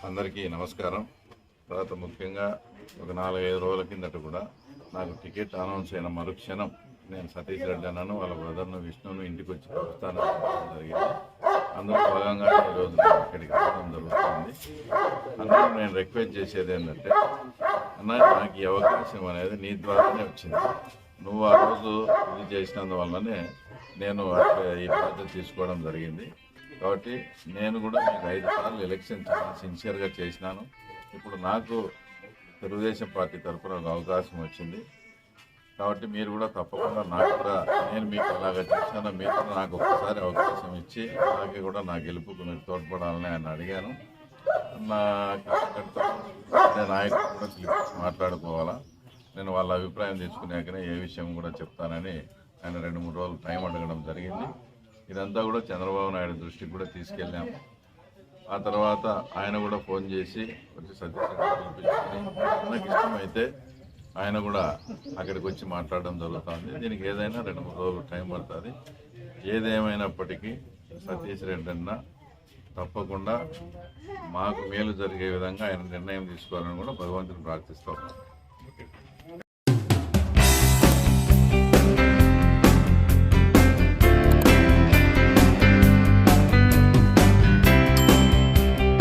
అందరికీ నమస్కారం. తర్వాత ముఖ్యంగా ఒక 4-5 రోజుల కిందట కూడా నాకు టికెట్ అనౌన్స్ అయిన మరుక్షణం నేను సతీష్ రెడ్డి అన్నాను వాళ్ళ బ్రదర్ను విష్ణును ఇంటికి వచ్చి చూస్తాను జరిగింది. అందులో భాగంగా ఈరోజు నేను ఇక్కడికి రావడం జరుగుతుంది. అందులో నేను రిక్వెస్ట్ చేసేది ఏంటంటే, అన్న నాకు ఈ అవకాశం అనేది నీ ద్వారానే వచ్చింది. నువ్వు ఆ రోజు ఇది చేసినందువల్లనే నేను అట్లా ఈ బాధ్యత తీసుకోవడం జరిగింది. కాబట్టి నేను కూడా మీకు 5 సార్లు ఎలక్షన్ చాలా సిన్సియర్గా చేసినాను. ఇప్పుడు నాకు తెలుగుదేశం పార్టీ తరఫున ఒక అవకాశం వచ్చింది. కాబట్టి మీరు కూడా తప్పకుండా నాకు కూడా నేను మీకు ఎలాగ చేశానో మీరు కూడా నాకు ఒక్కసారి అవకాశం ఇచ్చి అలాగే కూడా నా గెలుపుకు మీరు తోడ్పడాలని ఆయన అడిగాను. నా కార్యకర్త నాయకులు కూడా పిలిపించి మాట్లాడుకోవాలా, నేను వాళ్ళ అభిప్రాయం తీసుకున్నాకనే ఏ విషయం కూడా చెప్తానని ఆయన 2-3 రోజులు టైం అడగడం జరిగింది. ఇదంతా కూడా చంద్రబాబు నాయుడు దృష్టికి కూడా తీసుకెళ్ళాము. ఆ తర్వాత ఆయన కూడా ఫోన్ చేసి వచ్చి సతీష్ పిలిపించుకొని నాకు ఇష్టమైతే ఆయన కూడా అక్కడికి వచ్చి మాట్లాడడం జరుగుతుంది. దీనికి ఏదైనా 2-3 రోజులు టైం పడుతుంది. ఏదేమైనప్పటికీ సతీష్ రెడ్డి అన్న తప్పకుండా మాకు మేలు జరిగే విధంగా ఆయన నిర్ణయం తీసుకోవాలని కూడా భగవంతుని ప్రార్థిస్తాం.